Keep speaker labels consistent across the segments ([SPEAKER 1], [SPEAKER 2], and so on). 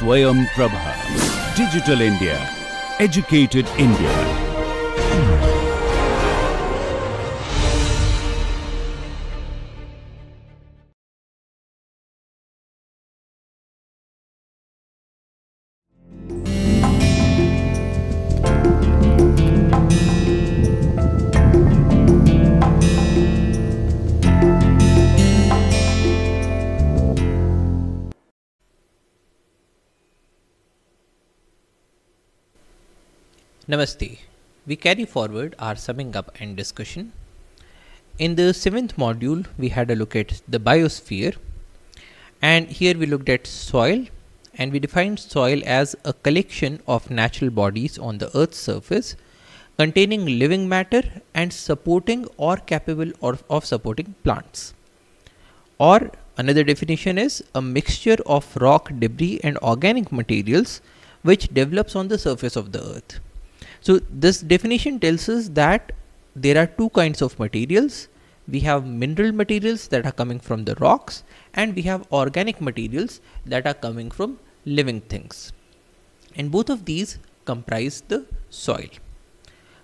[SPEAKER 1] Swayam Prabha. Digital India. Educated India.
[SPEAKER 2] Namaste. We carry forward our summing up and discussion. In the 7th module, we had a look at the biosphere, and here we looked at soil, and we defined soil as a collection of natural bodies on the earth's surface containing living matter and supporting or capable of supporting plants. Or another definition is a mixture of rock, debris and organic materials which develops on the surface of the earth. So this definition tells us that there are two kinds of materials. We have mineral materials that are coming from the rocks, and we have organic materials that are coming from living things. And both of these comprise the soil.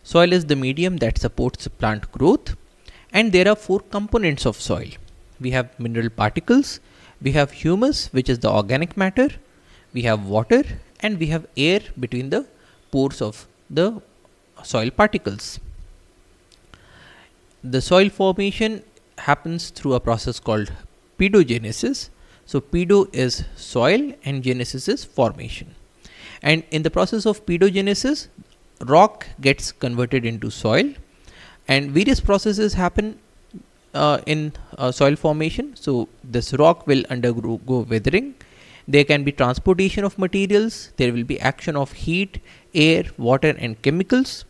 [SPEAKER 2] Soil is the medium that supports plant growth, and there are four components of soil. We have mineral particles, we have humus, which is the organic matter, we have water, and we have air between the pores of the soil particles. The soil formation happens through a process called pedogenesis. So pedo is soil and genesis is formation. And in the process of pedogenesis, rock gets converted into soil, and various processes happen in soil formation. So this rock will undergo weathering. There can be transportation of materials, there will be action of heat, air, water and chemicals,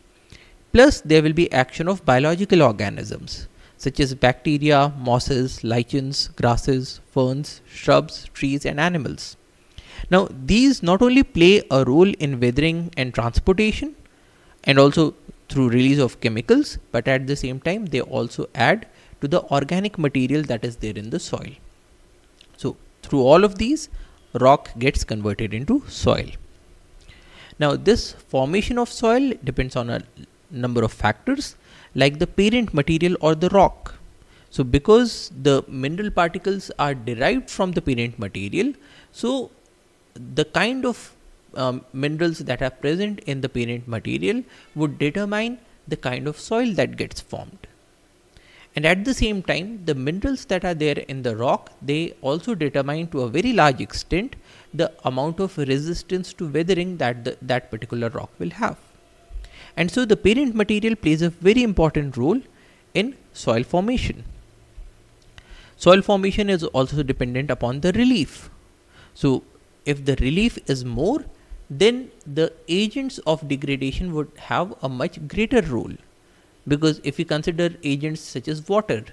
[SPEAKER 2] plus there will be action of biological organisms such as bacteria, mosses, lichens, grasses, ferns, shrubs, trees and animals. Now these not only play a role in weathering and transportation and also through release of chemicals, but at the same time they also add to the organic material that is there in the soil. So through all of these, rock gets converted into soil. Now this formation of soil depends on a number of factors like the parent material or the rock. So because the mineral particles are derived from the parent material, so the kind of minerals that are present in the parent material would determine the kind of soil that gets formed. And at the same time, the minerals that are there in the rock, they also determine to a very large extent the amount of resistance to weathering that that particular rock will have. And so the parent material plays a very important role in soil formation. Soil formation is also dependent upon the relief. So if the relief is more, then the agents of degradation would have a much greater role. Because if we consider agents such as water,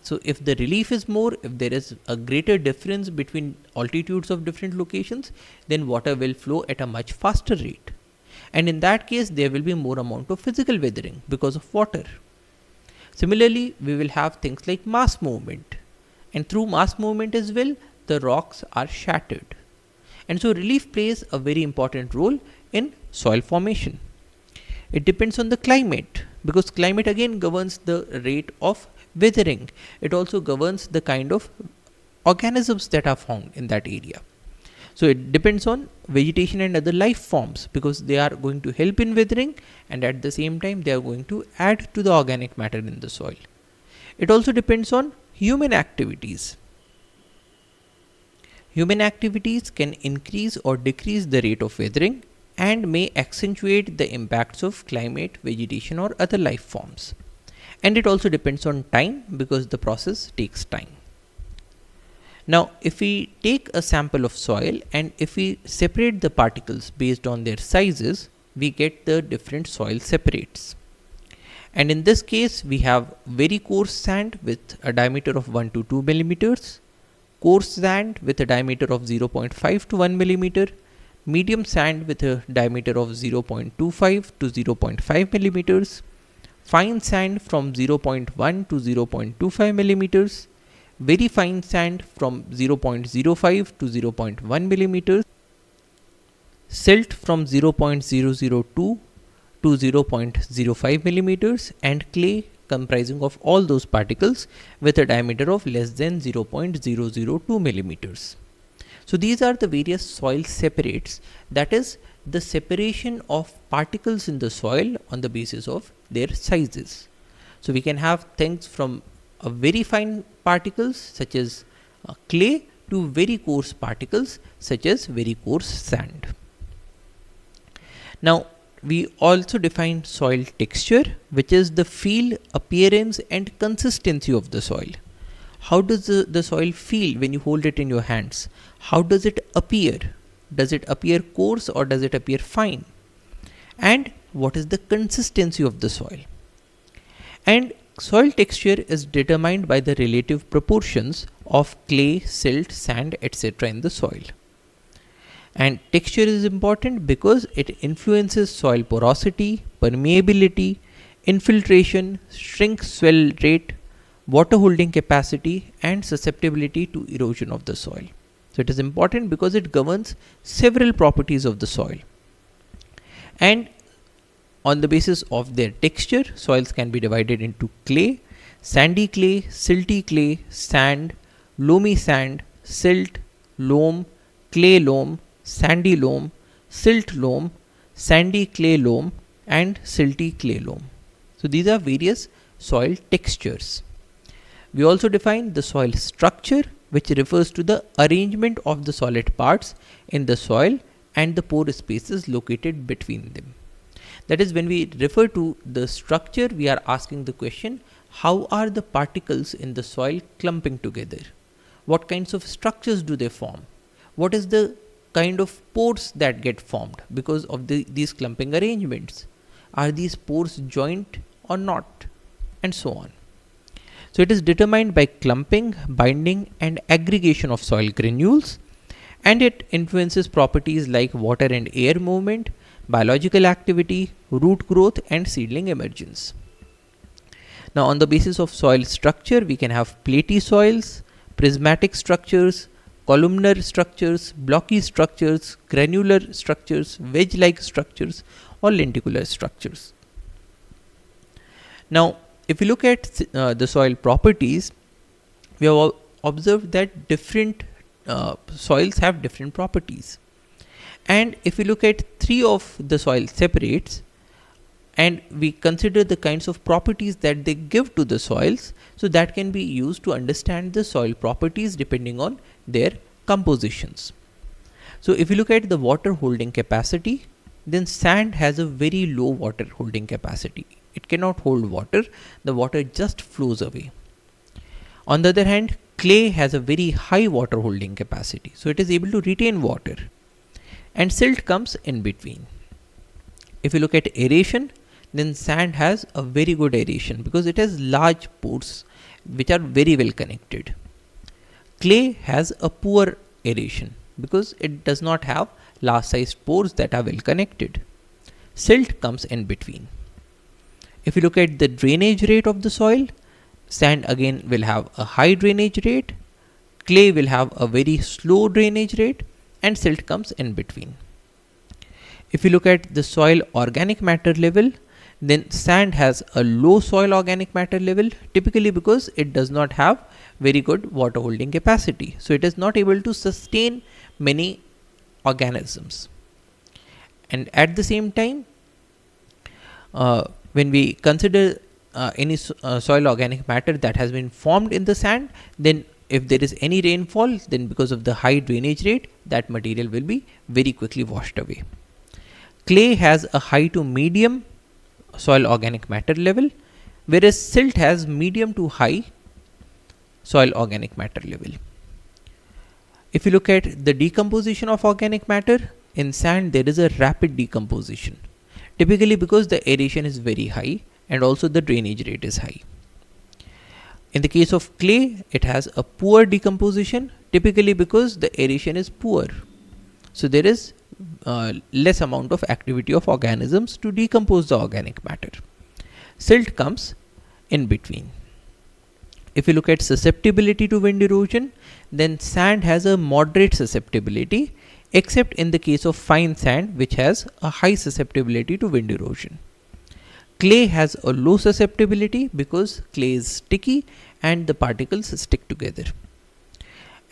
[SPEAKER 2] so if the relief is more, if there is a greater difference between altitudes of different locations, then water will flow at a much faster rate. And in that case, there will be more amount of physical weathering because of water. Similarly, we will have things like mass movement. And through mass movement as well, the rocks are shattered. And so relief plays a very important role in soil formation. It depends on the climate, because climate again governs the rate of weathering. It also governs the kind of organisms that are found in that area. So it depends on vegetation and other life forms, because they are going to help in weathering, and at the same time they are going to add to the organic matter in the soil. It also depends on human activities. Human activities can increase or decrease the rate of weathering and may accentuate the impacts of climate, vegetation or other life forms. And it also depends on time, because the process takes time. Now if we take a sample of soil and if we separate the particles based on their sizes, we get the different soil separates. And in this case we have very coarse sand with a diameter of 1 to 2 millimeters, coarse sand with a diameter of 0.5 to 1 millimeter, medium sand with a diameter of 0.25 to 0.5 millimeters, fine sand from 0.1 to 0.25 millimeters, very fine sand from 0.05 to 0.1 millimeters, silt from 0.002 to 0.05 millimeters, and clay comprising of all those particles with a diameter of less than 0.002 millimeters. So these are the various soil separates, that is the separation of particles in the soil on the basis of their sizes. So we can have things from a very fine particles such as clay to very coarse particles such as very coarse sand. Now we also define soil texture, which is the feel, appearance and consistency of the soil. How does the soil feel when you hold it in your hands? How does it appear? Does it appear coarse or does it appear fine? And what is the consistency of the soil? And soil texture is determined by the relative proportions of clay, silt, sand, etc. in the soil. And texture is important because it influences soil porosity, permeability, infiltration, shrink swell rate, water holding capacity and susceptibility to erosion of the soil. So it is important because it governs several properties of the soil. And on the basis of their texture, soils can be divided into clay, sandy clay, silty clay, sand, loamy sand, silt, loam, clay loam, sandy loam, silt loam, sandy clay loam and silty clay loam. So these are various soil textures. We also define the soil structure, which refers to the arrangement of the solid parts in the soil and the pore spaces located between them. That is, when we refer to the structure, we are asking the question, how are the particles in the soil clumping together? What kinds of structures do they form? What is the kind of pores that get formed because of these clumping arrangements? Are these pores joint or not? And so on. So it is determined by clumping, binding and aggregation of soil granules, and it influences properties like water and air movement, biological activity, root growth and seedling emergence. Now on the basis of soil structure, we can have platy soils, prismatic structures, columnar structures, blocky structures, granular structures, wedge-like structures or lenticular structures. Now if you look at the soil properties, we have observed that different soils have different properties. And if we look at three of the soil separates and we consider the kinds of properties that they give to the soils, so that can be used to understand the soil properties depending on their compositions. So if you look at the water holding capacity, then sand has a very low water holding capacity. It cannot hold water, the water just flows away. On the other hand, clay has a very high water holding capacity, so it is able to retain water. And silt comes in between. If you look at aeration, then sand has a very good aeration because it has large pores which are very well connected. Clay has a poor aeration because it does not have large sized pores that are well connected. Silt comes in between. If you look at the drainage rate of the soil, sand again will have a high drainage rate, clay will have a very slow drainage rate and silt comes in between. If you look at the soil organic matter level, then sand has a low soil organic matter level, typically because it does not have very good water holding capacity. So it is not able to sustain many organisms. And at the same time, when we consider any soil organic matter that has been formed in the sand, then if there is any rainfall, then because of the high drainage rate, that material will be very quickly washed away. Clay has a high to medium soil organic matter level, whereas silt has medium to high soil organic matter level. If you look at the decomposition of organic matter, in sand there is a rapid decomposition, typically because the aeration is very high and also the drainage rate is high. In the case of clay, it has a poor decomposition, typically because the aeration is poor. So there is less amount of activity of organisms to decompose the organic matter. Silt comes in between. If you look at susceptibility to wind erosion, then sand has a moderate susceptibility, except in the case of fine sand, which has a high susceptibility to wind erosion. Clay has a low susceptibility because clay is sticky and the particles stick together.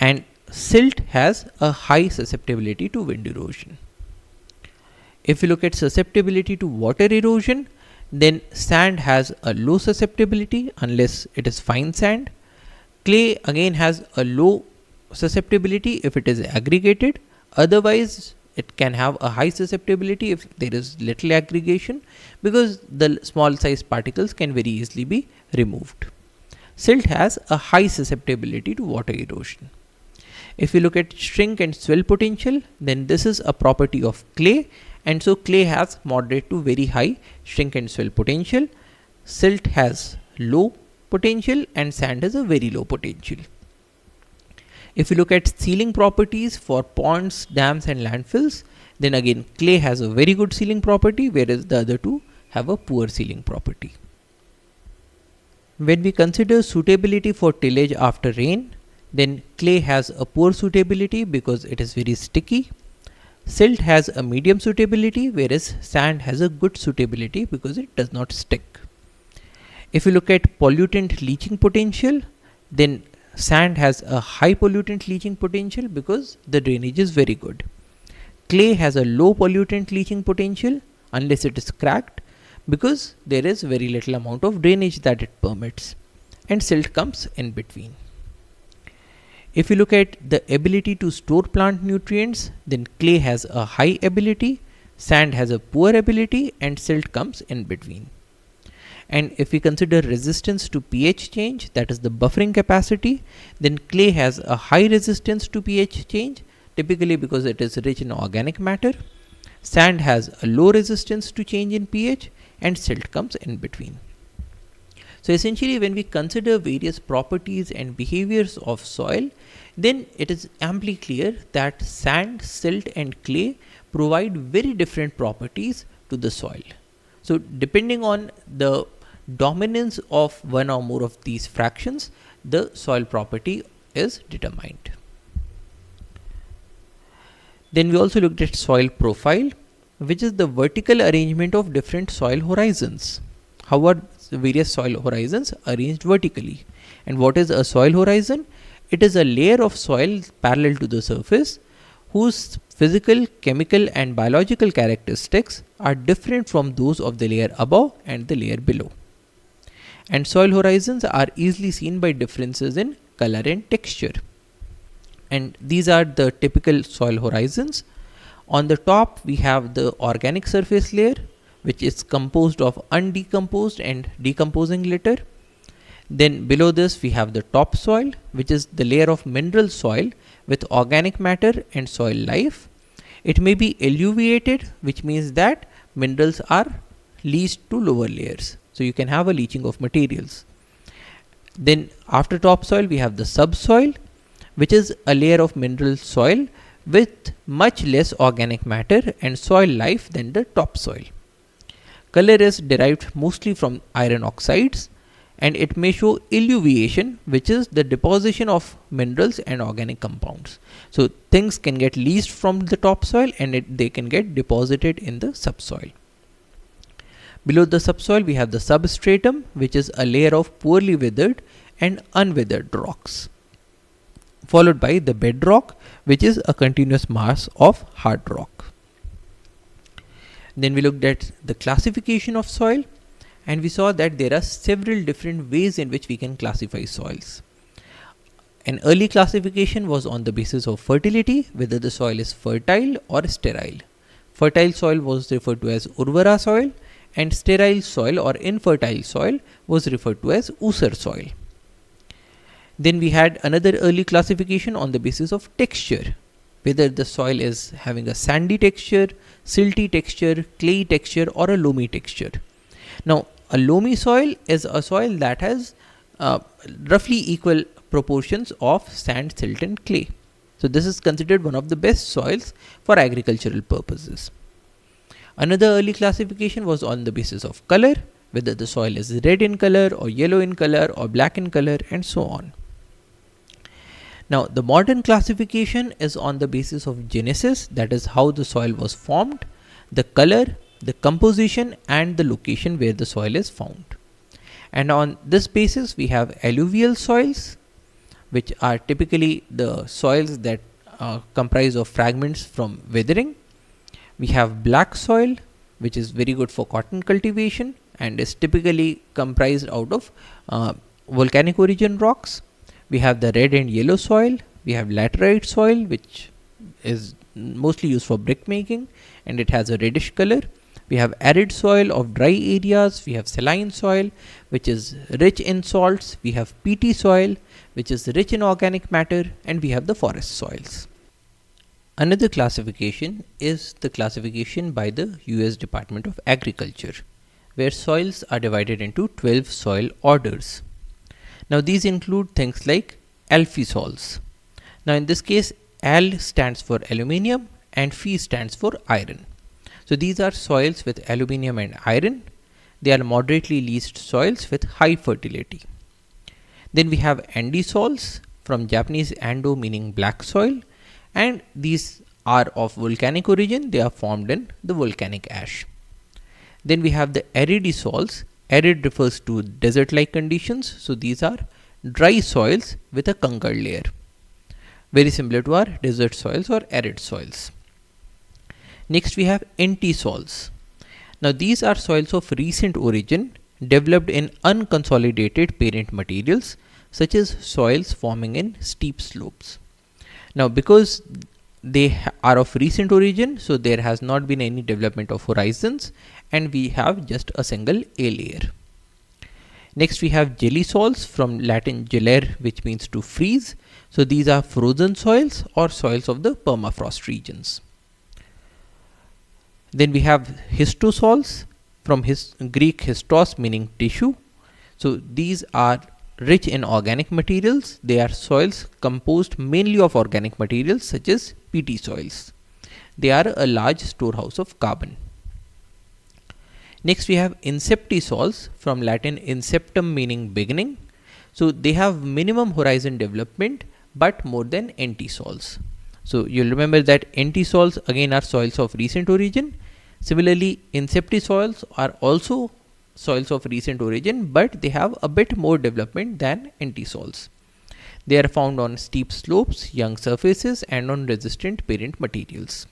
[SPEAKER 2] And silt has a high susceptibility to wind erosion. If you look at susceptibility to water erosion, then sand has a low susceptibility unless it is fine sand. Clay again has a low susceptibility if it is aggregated. Otherwise, it can have a high susceptibility if there is little aggregation, because the small size particles can very easily be removed. Silt has a high susceptibility to water erosion. If you look at shrink and swell potential, then this is a property of clay, and so clay has moderate to very high shrink and swell potential. Silt has low potential and sand has a very low potential. If you look at sealing properties for ponds, dams and landfills, then again clay has a very good sealing property, whereas the other two have a poor sealing property. When we consider suitability for tillage after rain, then clay has a poor suitability because it is very sticky. Silt has a medium suitability, whereas sand has a good suitability because it does not stick. If you look at pollutant leaching potential, then sand has a high pollutant leaching potential because the drainage is very good. Clay has a low pollutant leaching potential unless it is cracked, because there is very little amount of drainage that it permits, and silt comes in between. If you look at the ability to store plant nutrients, then clay has a high ability, sand has a poor ability, and silt comes in between. And if we consider resistance to pH change, that is the buffering capacity, then clay has a high resistance to pH change, typically because it is rich in organic matter. Sand has a low resistance to change in pH, and silt comes in between. So essentially, when we consider various properties and behaviors of soil, then it is amply clear that sand, silt and clay provide very different properties to the soil. So depending on the dominance of one or more of these fractions, the soil property is determined. Then we also looked at soil profile, which is the vertical arrangement of different soil horizons. How are the various soil horizons arranged vertically? And what is a soil horizon? It is a layer of soil parallel to the surface whose physical, chemical and biological characteristics are different from those of the layer above and the layer below. And soil horizons are easily seen by differences in color and texture. And these are the typical soil horizons. On the top we have the organic surface layer, which is composed of undecomposed and decomposing litter. Then below this we have the topsoil, which is the layer of mineral soil with organic matter and soil life. It may be alluviated, which means that minerals are leached to lower layers. So you can have a leaching of materials. Then after topsoil we have the subsoil, which is a layer of mineral soil with much less organic matter and soil life than the topsoil. Color is derived mostly from iron oxides, and it may show alluviation, which is the deposition of minerals and organic compounds. So things can get leached from the topsoil and they can get deposited in the subsoil. Below the subsoil we have the substratum, which is a layer of poorly weathered and unweathered rocks, followed by the bedrock, which is a continuous mass of hard rock. Then we looked at the classification of soil, and we saw that there are several different ways in which we can classify soils. An early classification was on the basis of fertility, whether the soil is fertile or sterile. Fertile soil was referred to as Urvara soil, and sterile soil or infertile soil was referred to as Usar soil. Then we had another early classification on the basis of texture, whether the soil is having a sandy texture, silty texture, clayey texture or a loamy texture. Now a loamy soil is a soil that has roughly equal proportions of sand, silt and clay. So this is considered one of the best soils for agricultural purposes. Another early classification was on the basis of color, whether the soil is red in color or yellow in color or black in color and so on. Now the modern classification is on the basis of genesis, that is how the soil was formed, the color, the composition and the location where the soil is found. And on this basis we have alluvial soils, which are typically the soils that comprise of fragments from weathering. We have black soil, which is very good for cotton cultivation and is typically comprised out of volcanic origin rocks. We have the red and yellow soil. We have laterite soil, which is mostly used for brick making and it has a reddish color. We have arid soil of dry areas. We have saline soil, which is rich in salts. We have peaty soil, which is rich in organic matter, and we have the forest soils. Another classification is the classification by the US Department of Agriculture, where soils are divided into 12 soil orders. Now these include things like alphesols. Now in this case, Al stands for aluminium and Phe stands for iron. So these are soils with aluminium and iron. They are moderately leached soils with high fertility. Then we have andisols, from Japanese ando meaning black soil, and these are of volcanic origin. They are formed in the volcanic ash. Then we have the aridisols. Arid refers to desert-like conditions. So these are dry soils with a congal layer, very similar to our desert soils or arid soils. Next we have entisols. Now these are soils of recent origin developed in unconsolidated parent materials such as soils forming in steep slopes. Now because they are of recent origin, so there has not been any development of horizons and we have just a single A layer. Next we have gelisols, from Latin gelare, which means to freeze. So these are frozen soils or soils of the permafrost regions. Then we have histosols, from Greek histos meaning tissue. So these are rich in organic materials. They are soils composed mainly of organic materials such as peaty soils. They are a large storehouse of carbon. Next we have inceptisols, from Latin inceptum meaning beginning. So they have minimum horizon development but more than entisols. So you'll remember that entisols again are soils of recent origin. Similarly, inceptisols are also soils of recent origin, but they have a bit more development than entisols. They are found on steep slopes, young surfaces and on resistant parent materials.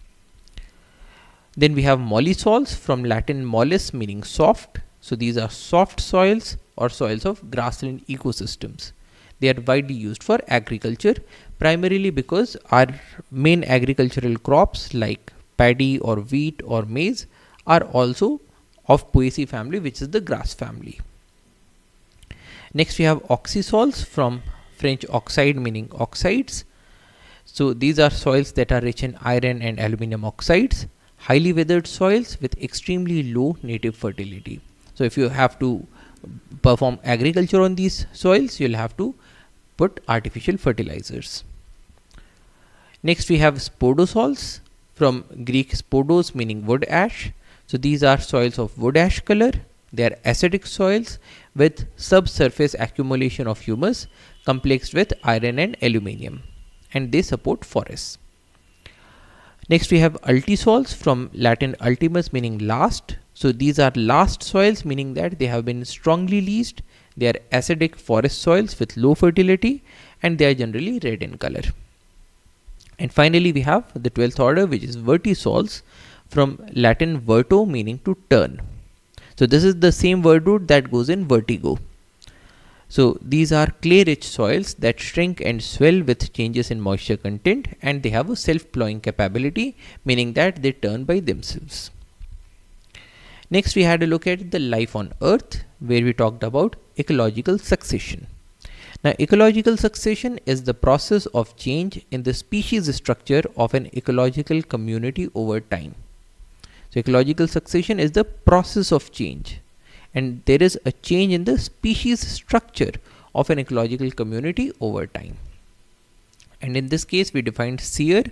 [SPEAKER 2] Then we have mollisols, from Latin mollis meaning soft. So these are soft soils or soils of grassland ecosystems. They are widely used for agriculture, primarily because our main agricultural crops like paddy or wheat or maize are also of Poaceae family, which is the grass family. Next we have oxysols, from French oxide meaning oxides. So these are soils that are rich in iron and aluminum oxides, highly weathered soils with extremely low native fertility. So if you have to perform agriculture on these soils, you'll have to put artificial fertilizers. Next we have spodosols, from Greek spodos meaning wood ash. So these are soils of wood ash color. They are acidic soils with subsurface accumulation of humus complexed with iron and aluminium, and they support forests. Next we have altisols, from Latin ultimus meaning last. So these are last soils, meaning that they have been strongly leached. They are acidic forest soils with low fertility and they are generally red in color. And finally we have the 12th order, which is vertisols, from Latin verto meaning to turn. So this is the same word root that goes in vertigo. So these are clay rich soils that shrink and swell with changes in moisture content, and they have a self-plowing capability, meaning that they turn by themselves. Next we had a look at the life on earth, where we talked about ecological succession. Now ecological succession is the process of change in the species structure of an ecological community over time. So ecological succession is the process of change, and there is a change in the species structure of an ecological community over time. And in this case we defined SEER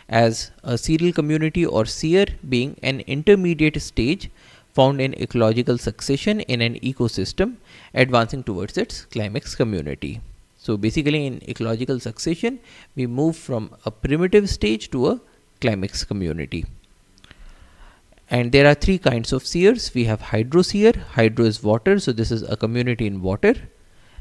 [SPEAKER 2] as a serial community, or SEER being an intermediate stage found in ecological succession in an ecosystem advancing towards its climax community. So basically in ecological succession, we move from a primitive stage to a climax community. And there are three kinds of sears. We have hydrosear. Hydro is water, so this is a community in water.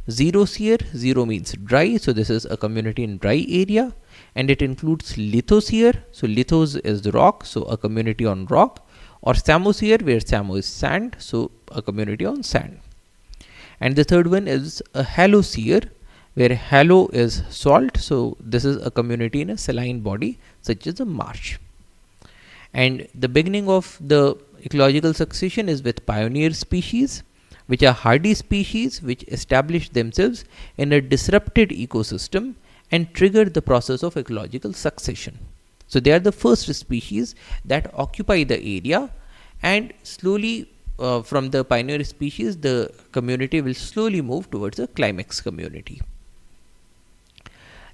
[SPEAKER 2] Xerosear, zero means dry, so this is a community in dry area. And it includes lithosear, so lithos is the rock, so a community on rock. Or samosear, where samo is sand, so a community on sand. And the third one is a halosear, where halo is salt, so this is a community in a saline body such as a marsh. And the beginning of the ecological succession is with pioneer species, which are hardy species which establish themselves in a disrupted ecosystem and trigger the process of ecological succession. So they are the first species that occupy the area, and slowly from the pioneer species, the community will slowly move towards a climax community.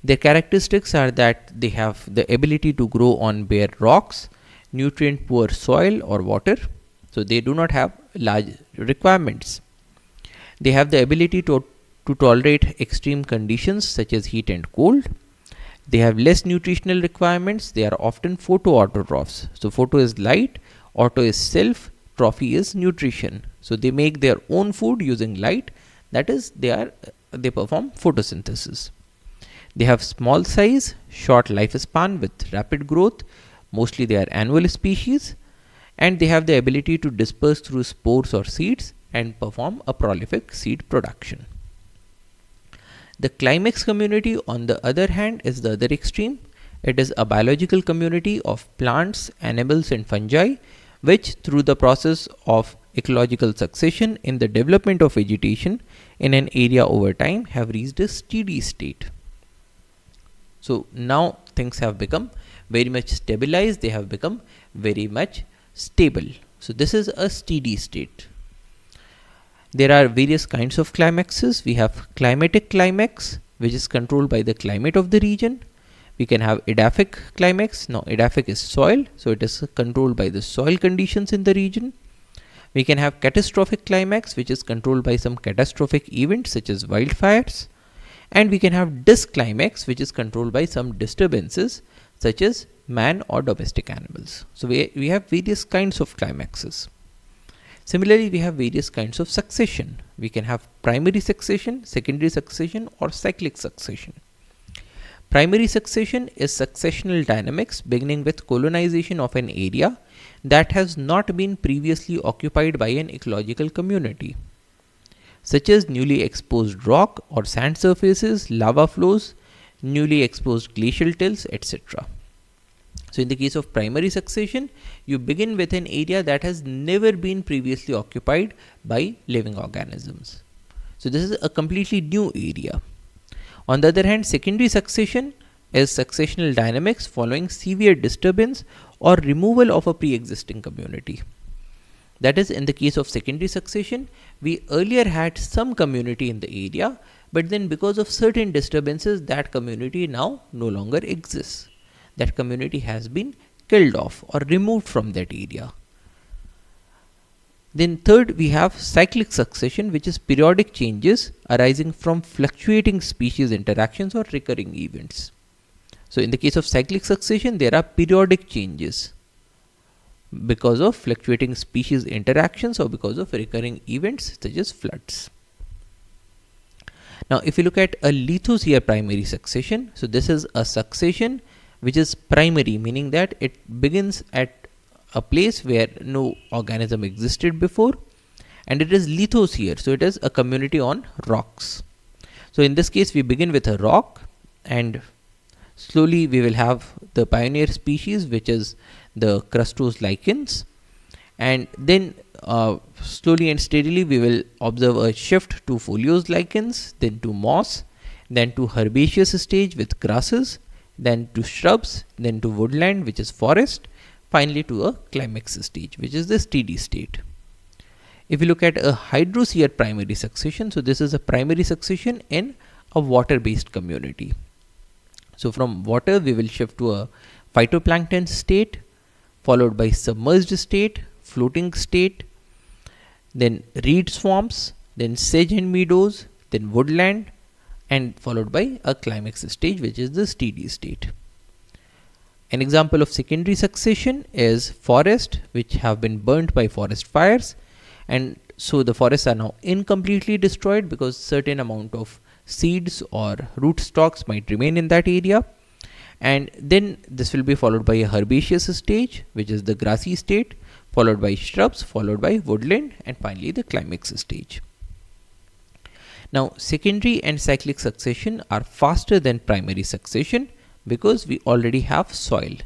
[SPEAKER 2] Their characteristics are that they have the ability to grow on bare rocks, nutrient poor soil or water, so they do not have large requirements. They have the ability to tolerate extreme conditions such as heat and cold. They have less nutritional requirements. They are often photoautotrophs. So photo is light, auto is self, trophy is nutrition. So they make their own food using light, that is they perform photosynthesis. They have small size, short lifespan with rapid growth. Mostly they are annual species, and they have the ability to disperse through spores or seeds and perform a prolific seed production. The climax community, on the other hand, is the other extreme. It is a biological community of plants, animals and fungi, which through the process of ecological succession in the development of vegetation in an area over time have reached a steady state. So now things have become very much stabilized, they have become very much stable. So this is a steady state. There are various kinds of climaxes. We have climatic climax, which is controlled by the climate of the region. We can have edaphic climax. Now edaphic is soil, so it is controlled by the soil conditions in the region. We can have catastrophic climax, which is controlled by some catastrophic events such as wildfires. And we can have disk climax, which is controlled by some disturbances such as man or domestic animals. So we have various kinds of climaxes. Similarly, we have various kinds of succession. We can have primary succession, secondary succession or cyclic succession. Primary succession is successional dynamics beginning with colonization of an area that has not been previously occupied by an ecological community, such as newly exposed rock or sand surfaces, lava flows, newly exposed glacial tills, etc. So in the case of primary succession, you begin with an area that has never been previously occupied by living organisms. So this is a completely new area. On the other hand, secondary succession is successional dynamics following severe disturbance or removal of a pre-existing community. That is, in the case of secondary succession, we earlier had some community in the area, but then because of certain disturbances, that community now no longer exists. That community has been killed off or removed from that area. Then third, we have cyclic succession, which is periodic changes arising from fluctuating species interactions or recurring events. So in the case of cyclic succession, there are periodic changes because of fluctuating species interactions or because of recurring events such as floods. Now if you look at a lithosear primary succession, so this is a succession which is primary, meaning that it begins at a place where no organism existed before, and it is lithosear, so it is a community on rocks. So in this case we begin with a rock, and slowly we will have the pioneer species, which is the crustose lichens, and then slowly and steadily we will observe a shift to foliose lichens, then to moss, then to herbaceous stage with grasses, then to shrubs, then to woodland, which is forest, finally to a climax stage, which is the steady state. If you look at a hydrosear primary succession, so this is a primary succession in a water based community. So from water we will shift to a phytoplankton state, followed by submerged state, floating state, then reed swamps, then sedge and meadows, then woodland, and followed by a climax stage, which is the steady state. An example of secondary succession is forest, which have been burnt by forest fires, and so the forests are now incompletely destroyed because certain amount of seeds or root stocks might remain in that area. And then this will be followed by a herbaceous stage, which is the grassy state, followed by shrubs, followed by woodland, and finally the climax stage. Now, secondary and cyclic succession are faster than primary succession because we already have soil.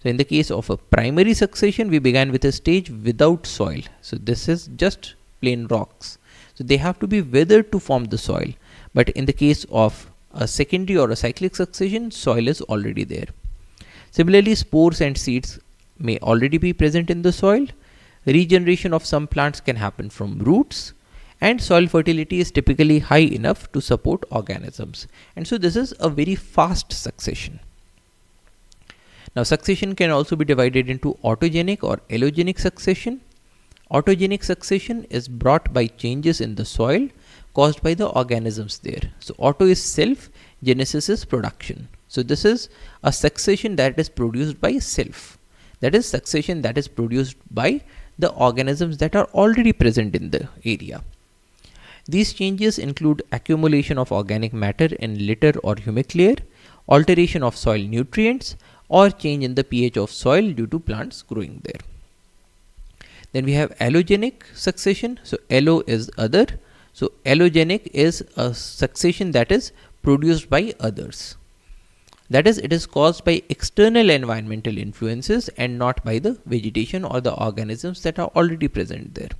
[SPEAKER 2] So in the case of a primary succession, we began with a stage without soil. So this is just plain rocks. So they have to be weathered to form the soil. But in the case of a secondary or a cyclic succession, soil is already there. Similarly, spores and seeds may already be present in the soil. Regeneration of some plants can happen from roots, and soil fertility is typically high enough to support organisms. And so this is a very fast succession. Now, succession can also be divided into autogenic or allogenic succession. Autogenic succession is brought by changes in the soil caused by the organisms there. So auto is self, genesis is production. So this is a succession that is produced by self. That is succession that is produced by the organisms that are already present in the area. These changes include accumulation of organic matter in litter or humic layer, alteration of soil nutrients, or change in the pH of soil due to plants growing there. Then we have allogenic succession. So allo is other. So allogenic is a succession that is produced by others. That is, it is caused by external environmental influences and not by the vegetation or the organisms that are already present there.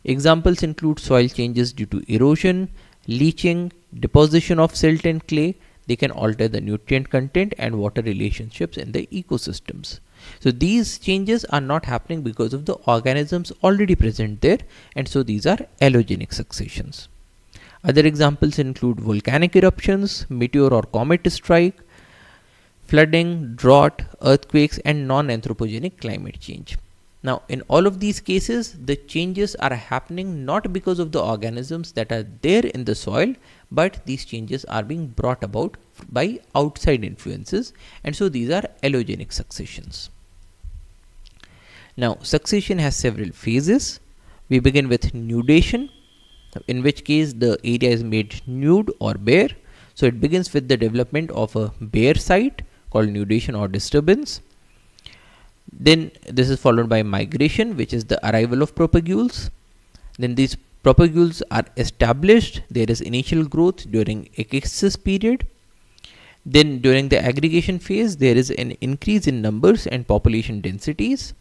[SPEAKER 2] Examples include soil changes due to erosion, leaching, deposition of silt and clay. They can alter the nutrient content and water relationships in the ecosystems. So these changes are not happening because of the organisms already present there, and so these are allogenic successions. Other examples include volcanic eruptions, meteor or comet strike, flooding, drought, earthquakes, and non-anthropogenic climate change. Now, in all of these cases, the changes are happening not because of the organisms that are there in the soil, but these changes are being brought about by outside influences, and so these are allogenic successions. Now, succession has several phases. We begin with nudation, in which case the area is made nude or bare. So it begins with the development of a bare site called nudation or disturbance. Then this is followed by migration, which is the arrival of propagules. Then these propagules are established. There is initial growth during ekexis period. Then during the aggregation phase, there is an increase in numbers and population densities,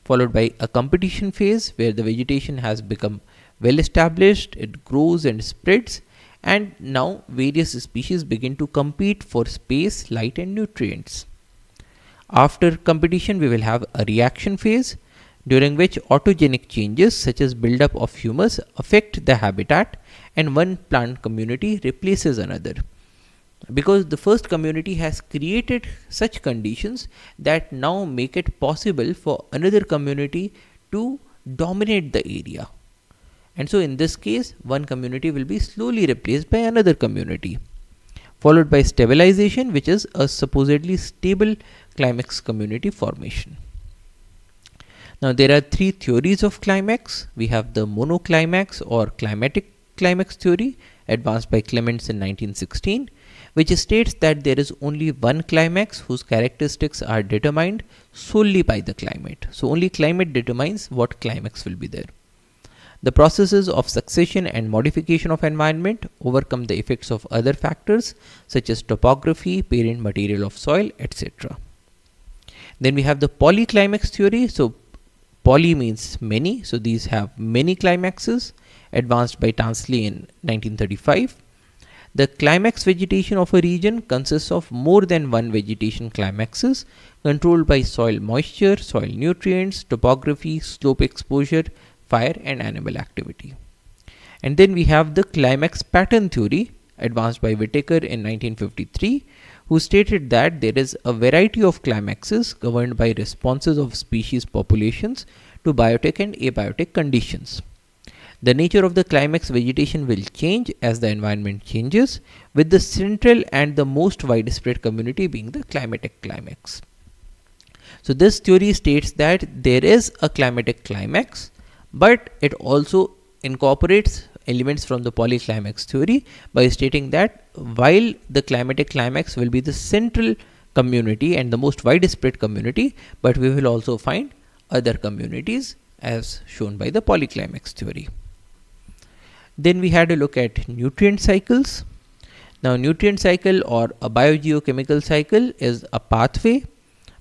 [SPEAKER 2] followed by a competition phase where the vegetation has become well established, it grows and spreads, and now various species begin to compete for space, light, and nutrients. After competition, we will have a reaction phase during which autogenic changes such as buildup of humus affect the habitat and one plant community replaces another, because the first community has created such conditions that now make it possible for another community to dominate the area. And so in this case, one community will be slowly replaced by another community, followed by stabilization, which is a supposedly stable climax community formation. Now there are three theories of climax. We have the monoclimax or climatic climax theory advanced by Clements in 1916, which states that there is only one climax whose characteristics are determined solely by the climate. So only climate determines what climax will be there. The processes of succession and modification of environment overcome the effects of other factors such as topography, parent material of soil, etc. Then we have the polyclimax theory. So poly means many. So these have many climaxes, advanced by Tansley in 1935. The climax vegetation of a region consists of more than one vegetation climaxes controlled by soil moisture, soil nutrients, topography, slope exposure, fire, and animal activity. And then we have the climax pattern theory advanced by Whittaker in 1953, who stated that there is a variety of climaxes governed by responses of species populations to biotic and abiotic conditions. The nature of the climax vegetation will change as the environment changes, with the central and the most widespread community being the climatic climax. So this theory states that there is a climatic climax, but it also incorporates elements from the polyclimax theory by stating that while the climatic climax will be the central community and the most widespread community, but we will also find other communities as shown by the polyclimax theory. Then we had a look at nutrient cycles. Now nutrient cycle or a biogeochemical cycle is a pathway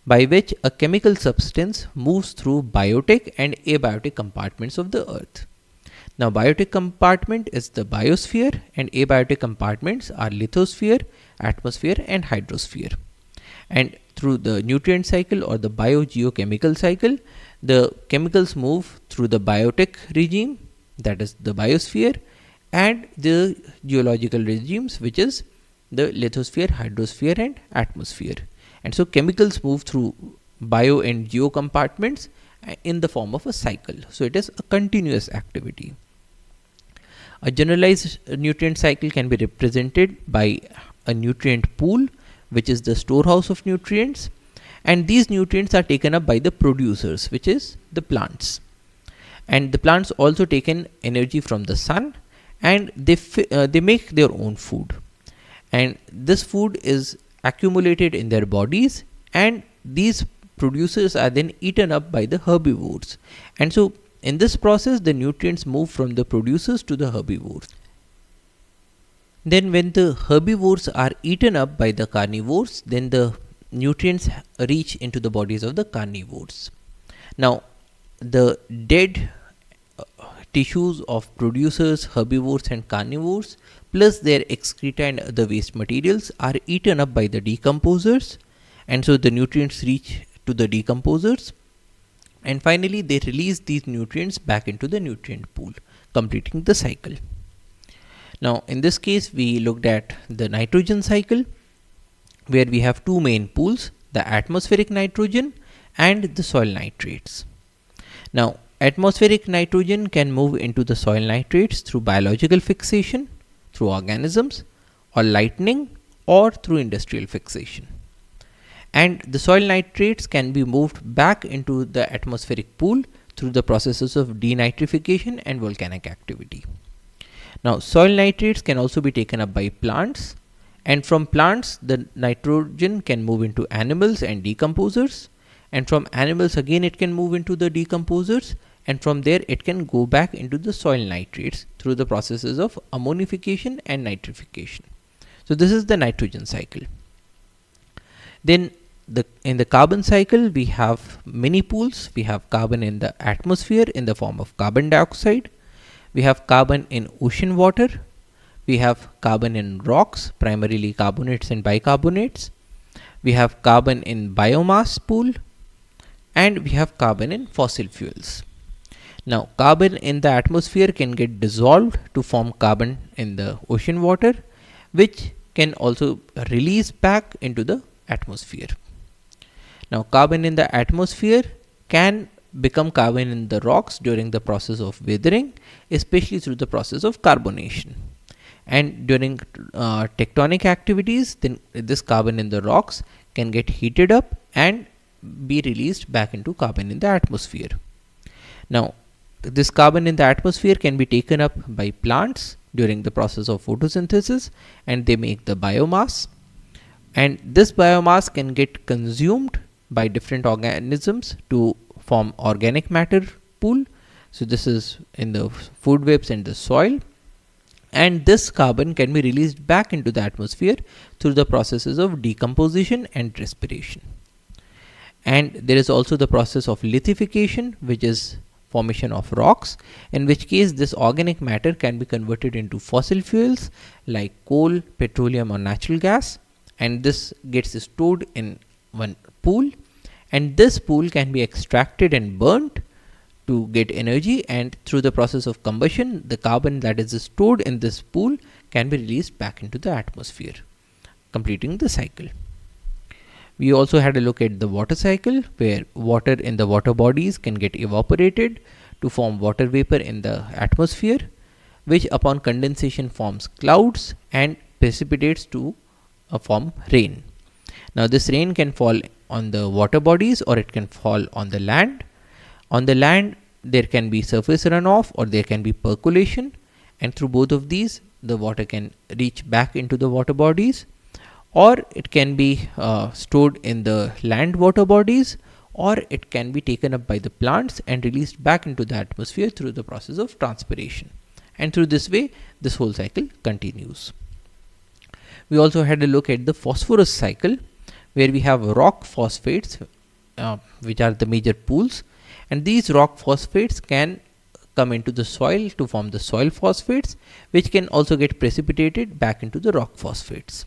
[SPEAKER 2] by which a chemical substance moves through biotic and abiotic compartments of the earth. Now biotic compartment is the biosphere and abiotic compartments are lithosphere, atmosphere and hydrosphere. And through the nutrient cycle or the biogeochemical cycle, the chemicals move through the biotic regime, that is the biosphere, and the geological regimes, which is the lithosphere, hydrosphere and atmosphere. And so chemicals move through bio and geo compartments in the form of a cycle. So it is a continuous activity. A generalized nutrient cycle can be represented by a nutrient pool, which is the storehouse of nutrients, and these nutrients are taken up by the producers, which is the plants. And the plants also take in energy from the sun, and they make their own food, and this food is accumulated in their bodies, and these producers are then eaten up by the herbivores. And so in this process the nutrients move from the producers to the herbivores. Then when the herbivores are eaten up by the carnivores, then the nutrients reach into the bodies of the carnivores. Now the dead tissues of producers, herbivores and carnivores plus their excreta and other waste materials are eaten up by the decomposers, and so the nutrients reach to the decomposers, and finally they release these nutrients back into the nutrient pool, completing the cycle. Now in this case we looked at the nitrogen cycle, where we have two main pools, the atmospheric nitrogen and the soil nitrates. Now atmospheric nitrogen can move into the soil nitrates through biological fixation, through organisms, or lightning, or through industrial fixation. And the soil nitrates can be moved back into the atmospheric pool through the processes of denitrification and volcanic activity. Now soil nitrates can also be taken up by plants, and from plants the nitrogen can move into animals and decomposers, and from animals again it can move into the decomposers, and from there it can go back into the soil nitrates through the processes of ammonification and nitrification. So this is the nitrogen cycle. Then in the carbon cycle we have many pools. We have carbon in the atmosphere in the form of carbon dioxide. We have carbon in ocean water. We have carbon in rocks, primarily carbonates and bicarbonates. We have carbon in biomass pool, and we have carbon in fossil fuels. Now carbon in the atmosphere can get dissolved to form carbon in the ocean water, which can also release back into the atmosphere. Now carbon in the atmosphere can become carbon in the rocks during the process of weathering, especially through the process of carbonation. And during tectonic activities, then this carbon in the rocks can get heated up and be released back into carbon in the atmosphere. Now this carbon in the atmosphere can be taken up by plants during the process of photosynthesis, and they make the biomass, and this biomass can get consumed by different organisms to form organic matter pool. So this is in the food webs and the soil, and this carbon can be released back into the atmosphere through the processes of decomposition and respiration. And there is also the process of lithification, which is formation of rocks, in which case this organic matter can be converted into fossil fuels like coal, petroleum or natural gas, and this gets stored in one pool, and this pool can be extracted and burnt to get energy, and through the process of combustion the carbon that is stored in this pool can be released back into the atmosphere, completing the cycle. We also had a look at the water cycle, where water in the water bodies can get evaporated to form water vapor in the atmosphere, which upon condensation forms clouds and precipitates to form rain. Now this rain can fall on the water bodies or it can fall on the land. On the land there can be surface runoff or there can be percolation, and through both of these the water can reach back into the water bodies, or it can be stored in the land water bodies, or it can be taken up by the plants and released back into the atmosphere through the process of transpiration. And through this way this whole cycle continues. We also had a look at the phosphorus cycle, where we have rock phosphates which are the major pools, and these rock phosphates can come into the soil to form the soil phosphates, which can also get precipitated back into the rock phosphates.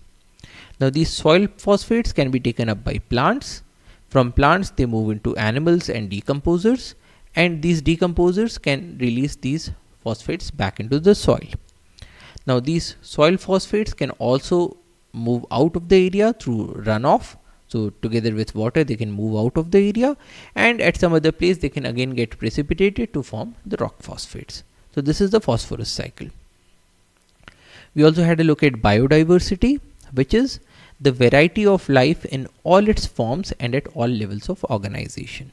[SPEAKER 2] Now these soil phosphates can be taken up by plants. From plants they move into animals and decomposers, and these decomposers can release these phosphates back into the soil. Now these soil phosphates can also move out of the area through runoff. So together with water they can move out of the area, and at some other place they can again get precipitated to form the rock phosphates. So this is the phosphorus cycle. We also had a look at biodiversity, which is the variety of life in all its forms and at all levels of organization.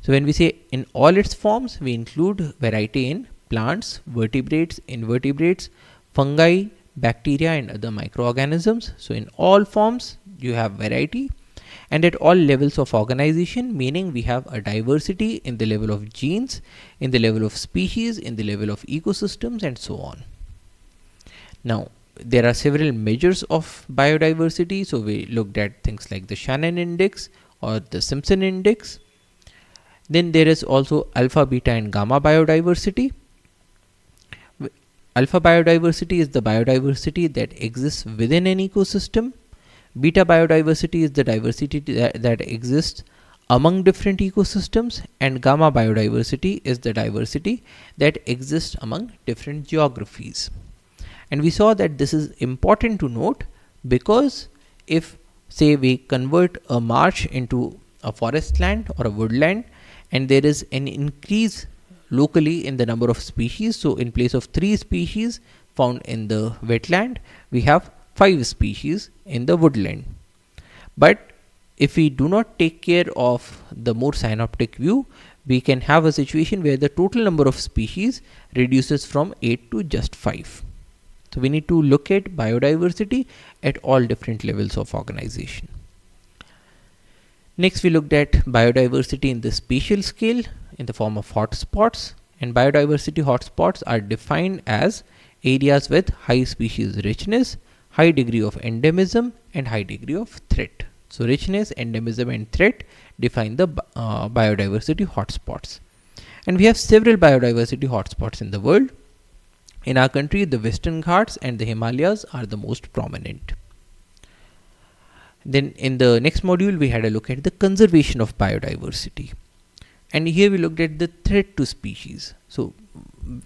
[SPEAKER 2] So when we say in all its forms, we include variety in plants, vertebrates, invertebrates, fungi, bacteria and other microorganisms. So in all forms you have variety, and at all levels of organization, meaning we have a diversity in the level of genes, in the level of species, in the level of ecosystems and so on. Now there are several measures of biodiversity. So we looked at things like the Shannon index or the Simpson index. Then there is also alpha, beta and gamma biodiversity. Alpha biodiversity is the biodiversity that exists within an ecosystem. Beta biodiversity is the diversity that exists among different ecosystems, and gamma biodiversity is the diversity that exists among different geographies. And we saw that this is important to note, because if say we convert a marsh into a forest land or a woodland, and there is an increase locally in the number of species, so in place of 3 species found in the wetland, we have 5 species in the woodland. But if we do not take care of the more synoptic view, we can have a situation where the total number of species reduces from 8 to just 5. So we need to look at biodiversity at all different levels of organization. Next we looked at biodiversity in the spatial scale in the form of hotspots, and biodiversity hotspots are defined as areas with high species richness, high degree of endemism and high degree of threat. So richness, endemism and threat define the biodiversity hotspots. And we have several biodiversity hotspots in the world. In our country, the Western Ghats and the Himalayas are the most prominent. Then in the next module, we had a look at the conservation of biodiversity. And here we looked at the threat to species. So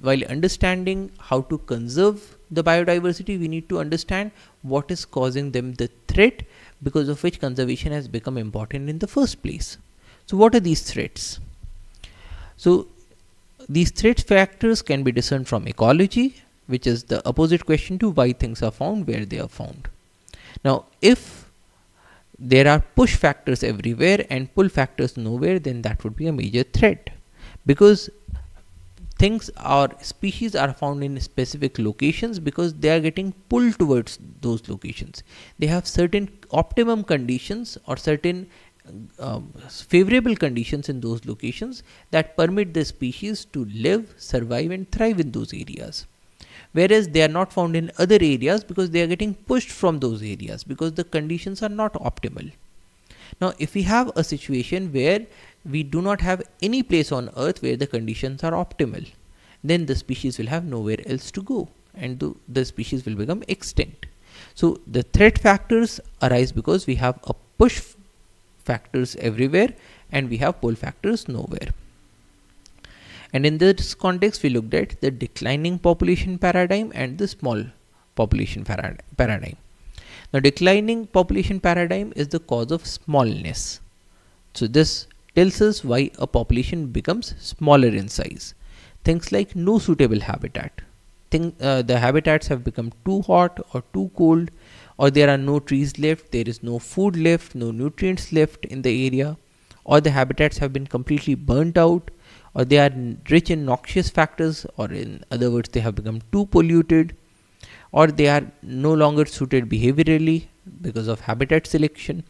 [SPEAKER 2] while understanding how to conserve the biodiversity, we need to understand what is causing them the threat, because of which conservation has become important in the first place. So what are these threats? So these threat factors can be discerned from ecology, which is the opposite question to why things are found where they are found. Now if there are push factors everywhere and pull factors nowhere, then that would be a major threat, because things or species are found in specific locations because they are getting pulled towards those locations. They have certain optimum conditions or certain favorable conditions in those locations that permit the species to live, survive and thrive in those areas. Whereas they are not found in other areas because they are getting pushed from those areas because the conditions are not optimal. Now if we have a situation where we do not have any place on earth where the conditions are optimal, then the species will have nowhere else to go and the species will become extinct. So the threat factors arise because we have a push factors everywhere and we have pull factors nowhere. And in this context we looked at the declining population paradigm and the small population paradigm. Now, declining population paradigm is the cause of smallness. So this tells us why a population becomes smaller in size. Things like no suitable habitat. The habitats have become too hot or too cold, or there are no trees left, there is no food left, no nutrients left in the area, or the habitats have been completely burnt out, or they are rich in noxious factors, or in other words they have become too polluted, or they are no longer suited behaviorally because of habitat selection,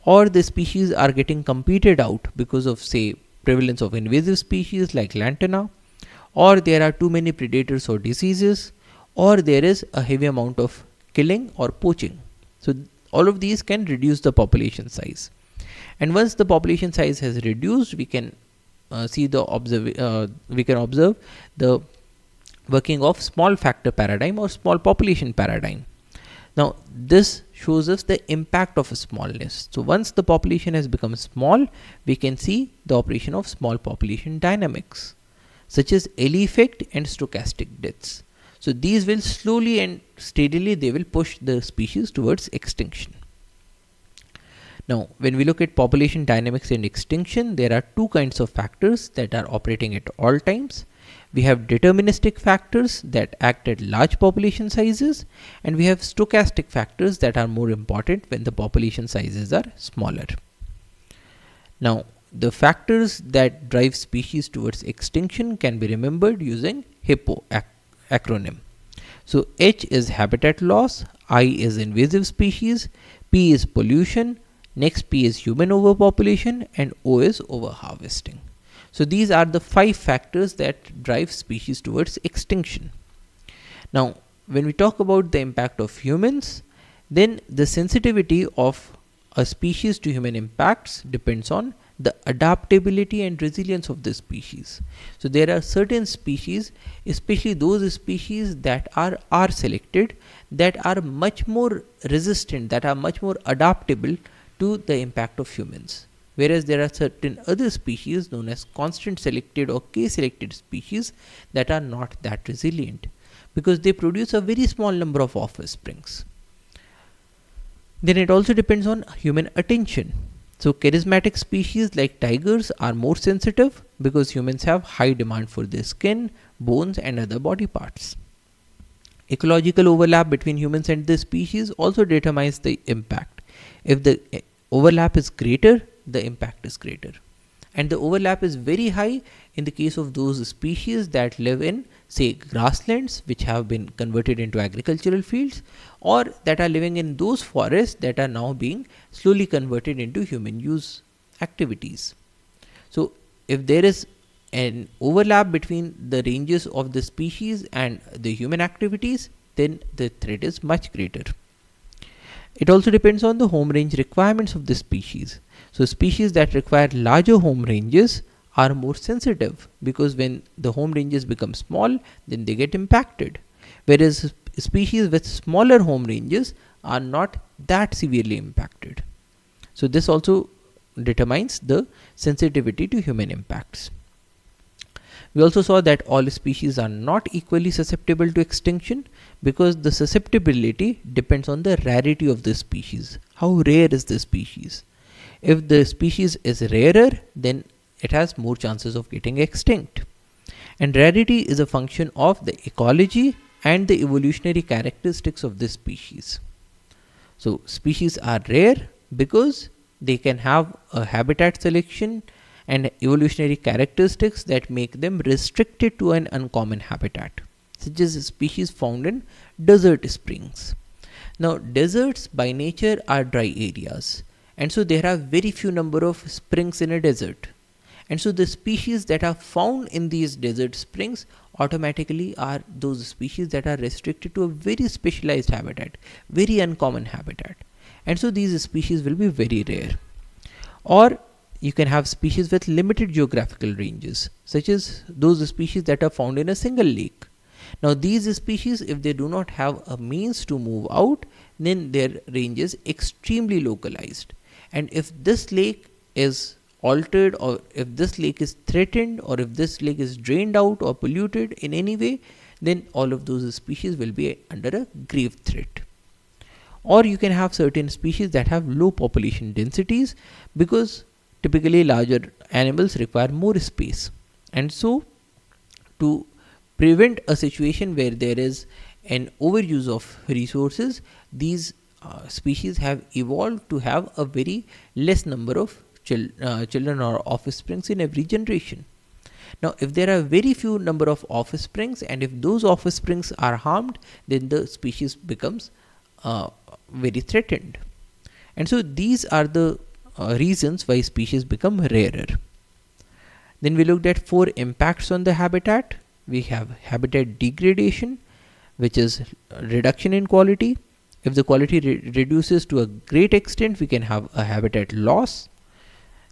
[SPEAKER 2] or the species are getting competed out because of, say, prevalence of invasive species like lantana, or there are too many predators or diseases, or there is a heavy amount of killing or poaching. So all of these can reduce the population size, and once the population size has reduced, we can observe the working of small factor paradigm or small population paradigm. Now this shows us the impact of a smallness. So once the population has become small, we can see the operation of small population dynamics such as Ellie effect and stochastic deaths. So these will slowly and steadily, they will push the species towards extinction. Now when we look at population dynamics and extinction, there are two kinds of factors that are operating at all times. We have deterministic factors that act at large population sizes, and we have stochastic factors that are more important when the population sizes are smaller. Now the factors that drive species towards extinction can be remembered using HIPPO acronym. So H is habitat loss, I is invasive species, P is pollution, next P is human overpopulation, and O is overharvesting. So these are the 5 factors that drive species towards extinction. Now when we talk about the impact of humans, then the sensitivity of a species to human impacts depends on the adaptability and resilience of the species. So there are certain species, especially those species that are selected, that are much more resistant, that are much more adaptable to the impact of humans. Whereas there are certain other species known as constant selected or K-selected species that are not that resilient because they produce a very small number of offsprings. Then it also depends on human attention. So charismatic species like tigers are more sensitive because humans have high demand for their skin, bones and other body parts. Ecological overlap between humans and the species also determines the impact. If the overlap is greater, the impact is greater. And the overlap is very high in the case of those species that live in, say, grasslands which have been converted into agricultural fields, or that are living in those forests that are now being slowly converted into human use activities. So if there is an overlap between the ranges of the species and the human activities, then the threat is much greater. It also depends on the home range requirements of the species. So species that require larger home ranges are more sensitive because when the home ranges become small, then they get impacted. Whereas species with smaller home ranges are not that severely impacted. So this also determines the sensitivity to human impacts. We also saw that all species are not equally susceptible to extinction because the susceptibility depends on the rarity of the species. How rare is the species? If the species is rarer, then it has more chances of getting extinct. And rarity is a function of the ecology and the evolutionary characteristics of this species. So species are rare because they can have a habitat selection and evolutionary characteristics that make them restricted to an uncommon habitat, such as species found in desert springs. Now deserts by nature are dry areas, and so there are very few number of springs in a desert. And so the species that are found in these desert springs automatically are those species that are restricted to a very specialized habitat, very uncommon habitat. And so these species will be very rare. Or you can have species with limited geographical ranges, such as those species that are found in a single lake. Now these species, if they do not have a means to move out, then their range is extremely localized. And if this lake is altered, or if this lake is threatened, or if this lake is drained out or polluted in any way, then all of those species will be under a grave threat. Or you can have certain species that have low population densities, because typically larger animals require more space. And so to prevent a situation where there is an overuse of resources, these species have evolved to have a very less number of children or offsprings in every generation. Now, if there are very few number of offsprings, and if those offsprings are harmed, then the species becomes very threatened. And so these are the reasons why species become rarer. Then we looked at 4 impacts on the habitat. We have habitat degradation, which is reduction in quality. If the quality reduces to a great extent, we can have a habitat loss.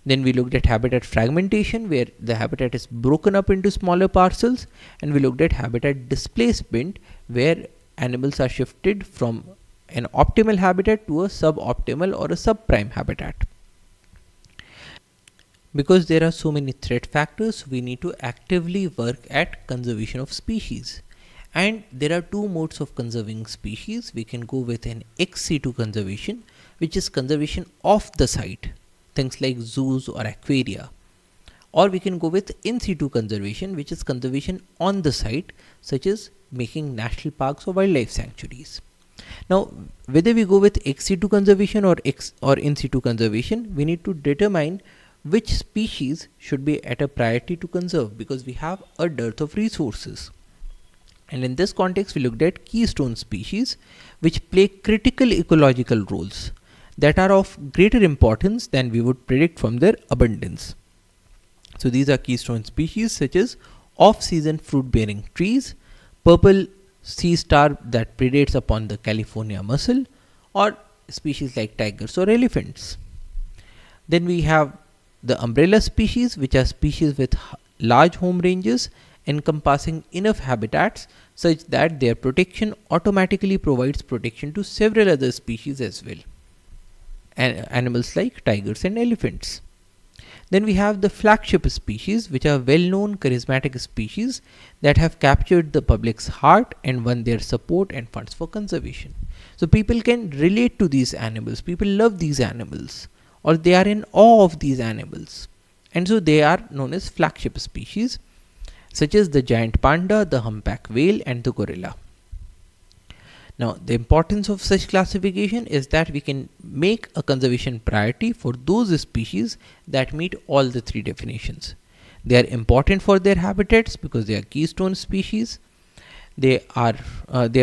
[SPEAKER 2] Then we looked at habitat fragmentation, where the habitat is broken up into smaller parcels. And we looked at habitat displacement, where animals are shifted from an optimal habitat to a suboptimal or a subprime habitat. Because there are so many threat factors, we need to actively work at conservation of species. And there are 2 modes of conserving species. We can go with an ex situ conservation, which is conservation of the site, things like zoos or aquaria. Or we can go with in situ conservation, which is conservation on the site, such as making national parks or wildlife sanctuaries. Now, whether we go with ex situ conservation or in situ conservation, we need to determine which species should be at a priority to conserve, because we have a dearth of resources. And in this context, we looked at keystone species, which play critical ecological roles that are of greater importance than we would predict from their abundance. So these are keystone species such as off-season fruit-bearing trees, purple sea star that predates upon the California mussel, or species like tigers or elephants. Then we have the umbrella species, which are species with large home ranges encompassing enough habitats such that their protection automatically provides protection to several other species as well, animals like tigers and elephants. Then we have the flagship species, which are well-known charismatic species that have captured the public's heart and won their support and funds for conservation. So people can relate to these animals, people love these animals, or they are in awe of these animals. And so they are known as flagship species, such as the giant panda, the humpback whale, and the gorilla. Now, the importance of such classification is that we can make a conservation priority for those species that meet all the 3 definitions. They are important for their habitats because they are keystone species. Their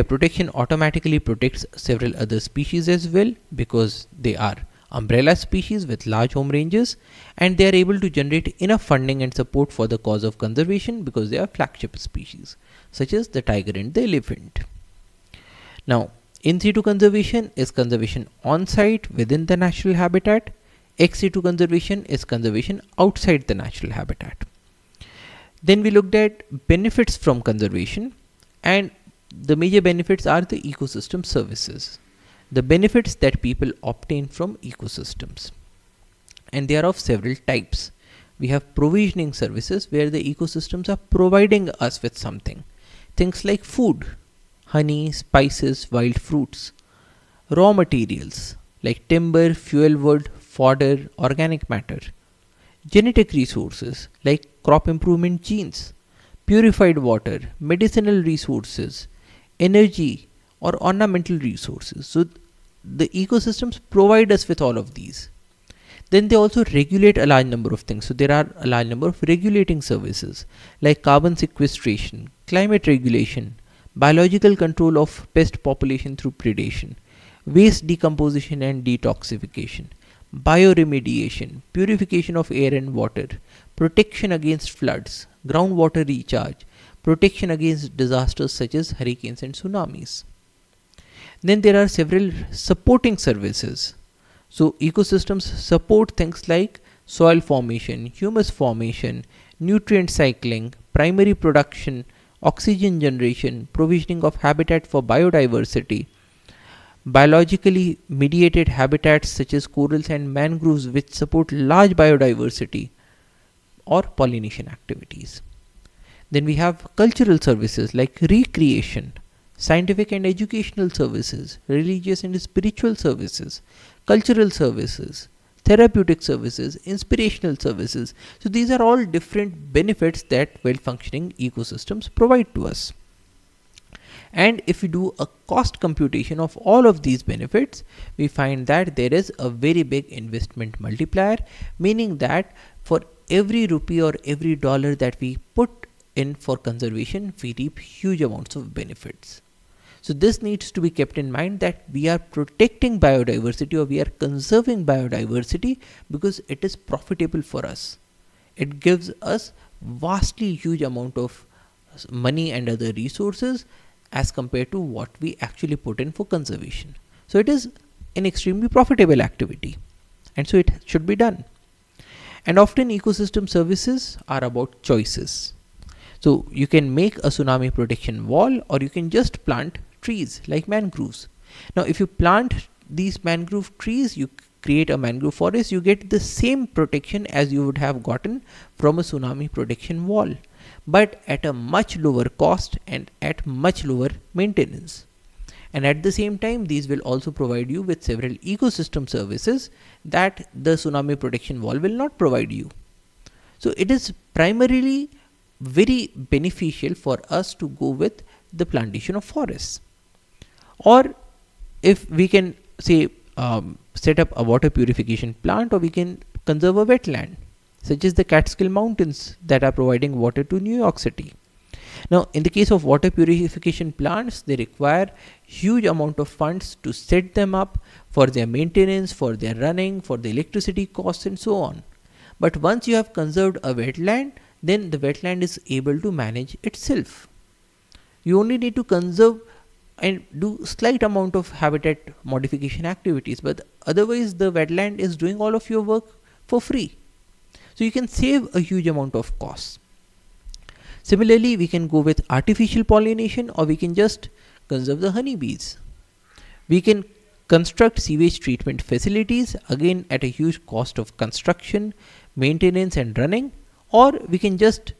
[SPEAKER 2] protection automatically protects several other species as well, because they are umbrella species with large home ranges, and they are able to generate enough funding and support for the cause of conservation because they are flagship species, such as the tiger and the elephant. Now, in situ conservation is conservation on site within the natural habitat. Ex situ conservation is conservation outside the natural habitat. Then we looked at benefits from conservation, and the major benefits are the ecosystem services, the benefits that people obtain from ecosystems. And they are of several types. We have provisioning services, where the ecosystems are providing us with something. Things like food, honey, spices, wild fruits. Raw materials like timber, fuel wood, fodder, organic matter. Genetic resources like crop improvement genes, purified water, medicinal resources, energy, or ornamental resources. So the ecosystems provide us with all of these. Then they also regulate a large number of things. So there are a large number of regulating services like carbon sequestration, climate regulation, biological control of pest population through predation, waste decomposition and detoxification, bioremediation, purification of air and water, protection against floods, groundwater recharge, protection against disasters such as hurricanes and tsunamis. Then there are several supporting services. So ecosystems support things like soil formation, humus formation, nutrient cycling, primary production, oxygen generation, provisioning of habitat for biodiversity, biologically mediated habitats such as corals and mangroves which support large biodiversity, or pollination activities. Then we have cultural services like recreation, scientific and educational services, religious and spiritual services, cultural services, therapeutic services, inspirational services. So these are all different benefits that well-functioning ecosystems provide to us. And if we do a cost computation of all of these benefits, we find that there is a very big investment multiplier, meaning that for every rupee or every dollar that we put in for conservation, we reap huge amounts of benefits. So this needs to be kept in mind, that we are protecting biodiversity or we are conserving biodiversity because it is profitable for us. It gives us vastly huge amount of money and other resources as compared to what we actually put in for conservation. So it is an extremely profitable activity, and so it should be done. And often ecosystem services are about choices. So you can make a tsunami protection wall, or you can just plant trees like mangroves. Now if you plant these mangrove trees, you create a mangrove forest, you get the same protection as you would have gotten from a tsunami protection wall, but at a much lower cost and at much lower maintenance. And at the same time, these will also provide you with several ecosystem services that the tsunami protection wall will not provide you. So it is primarily very beneficial for us to go with the plantation of forests. Or if we can say set up a water purification plant, or we can conserve a wetland such as the Catskill Mountains that are providing water to New York City. Now in the case of water purification plants, they require huge amount of funds to set them up, for their maintenance, for their running, for the electricity costs and so on. But once you have conserved a wetland, then the wetland is able to manage itself. You only need to conserve and do slight amount of habitat modification activities, but otherwise the wetland is doing all of your work for free. So you can save a huge amount of costs. Similarly, we can go with artificial pollination, or we can just conserve the honeybees. We can construct sewage treatment facilities, again at a huge cost of construction, maintenance and running, or we can just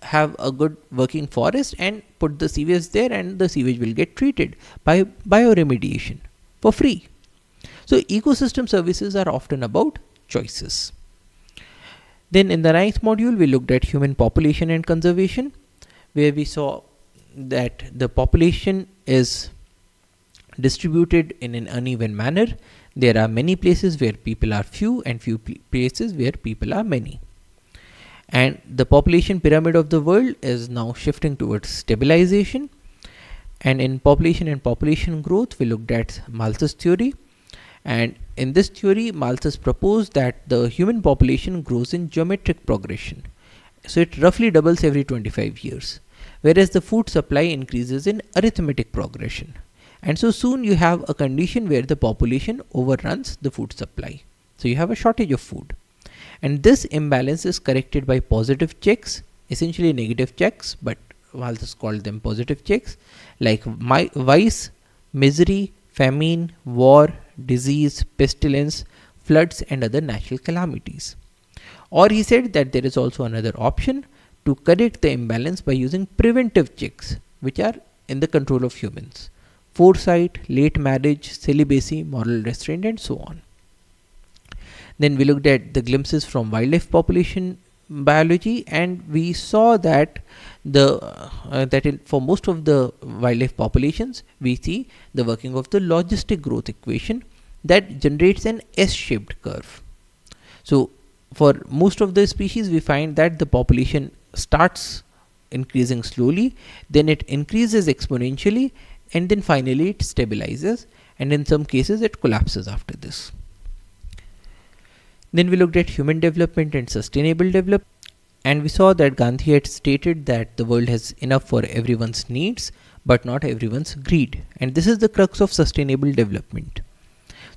[SPEAKER 2] have a good working forest and put the sewage there, and the sewage will get treated by bioremediation for free. So ecosystem services are often about choices. Then in the ninth module, we looked at human population and conservation, where we saw that the population is distributed in an uneven manner. There are many places where people are few and few places where people are many. And the population pyramid of the world is now shifting towards stabilization. And in population and population growth, we looked at Malthus theory. And in this theory, Malthus proposed that the human population grows in geometric progression. So it roughly doubles every 25 years, whereas the food supply increases in arithmetic progression. And so soon you have a condition where the population overruns the food supply. So you have a shortage of food. And this imbalance is corrected by positive checks, essentially negative checks, but Malthus called them positive checks, like vice, misery, famine, war, disease, pestilence, floods and other natural calamities. Or he said that there is also another option to correct the imbalance by using preventive checks, which are in the control of humans: foresight, late marriage, celibacy, moral restraint and so on. Then we looked at the glimpses from wildlife population biology, and we saw that for most of the wildlife populations, we see the working of the logistic growth equation that generates an S-shaped curve. So for most of the species, we find that the population starts increasing slowly, then it increases exponentially, and then finally it stabilizes, and in some cases it collapses after this. Then we looked at human development and sustainable development, and we saw that Gandhi had stated that the world has enough for everyone's needs but not everyone's greed, and this is the crux of sustainable development.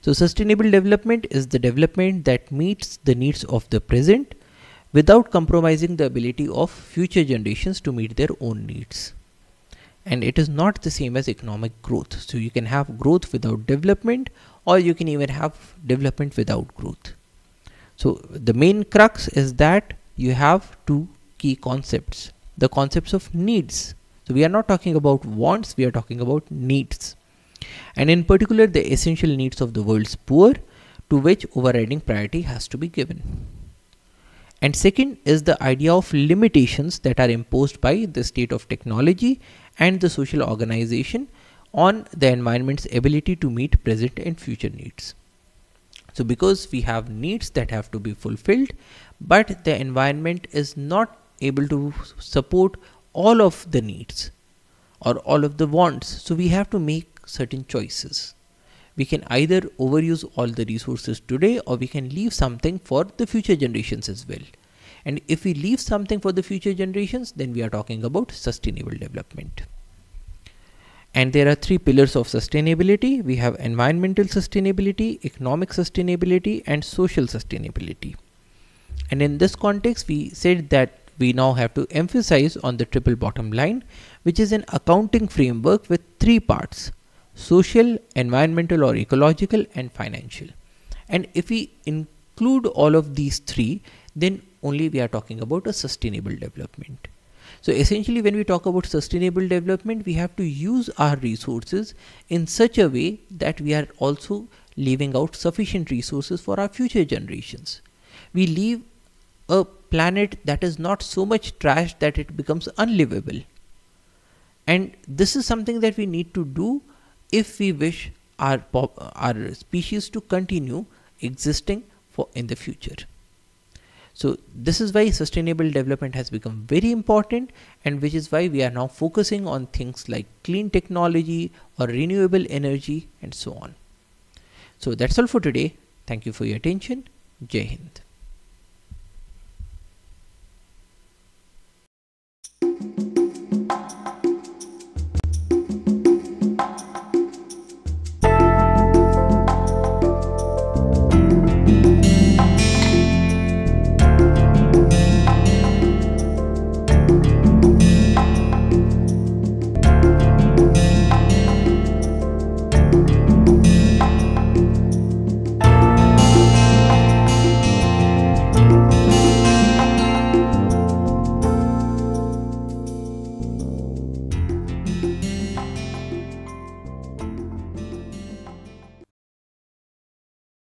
[SPEAKER 2] So sustainable development is the development that meets the needs of the present without compromising the ability of future generations to meet their own needs. And it is not the same as economic growth. So you can have growth without development, or you can even have development without growth. So the main crux is that you have two key concepts: the concepts of needs. So So we are not talking about wants, we are talking about needs. And in particular, the essential needs of the world's poor, to which overriding priority has to be given. And second is the idea of limitations that are imposed by the state of technology and the social organization on the environment's ability to meet present and future needs. So because we have needs that have to be fulfilled, but the environment is not able to support all of the needs or all of the wants, so we have to make certain choices. We can either overuse all the resources today, or we can leave something for the future generations as well. And if we leave something for the future generations, then we are talking about sustainable development. And there are three pillars of sustainability. We have environmental sustainability, economic sustainability, and social sustainability. And in this context, we said that we now have to emphasize on the triple bottom line, which is an accounting framework with three parts: social, environmental or ecological, and financial. And if we include all of these three, then only we are talking about a sustainable development. So essentially, when we talk about sustainable development, we have to use our resources in such a way that we are also leaving out sufficient resources for our future generations. We leave a planet that is not so much trash that it becomes unlivable. And this is something that we need to do if we wish our species to continue existing in the future. So this is why sustainable development has become very important, and which is why we are now focusing on things like clean technology or renewable energy and so on. So that's all for today. Thank you for your attention. Jai Hind.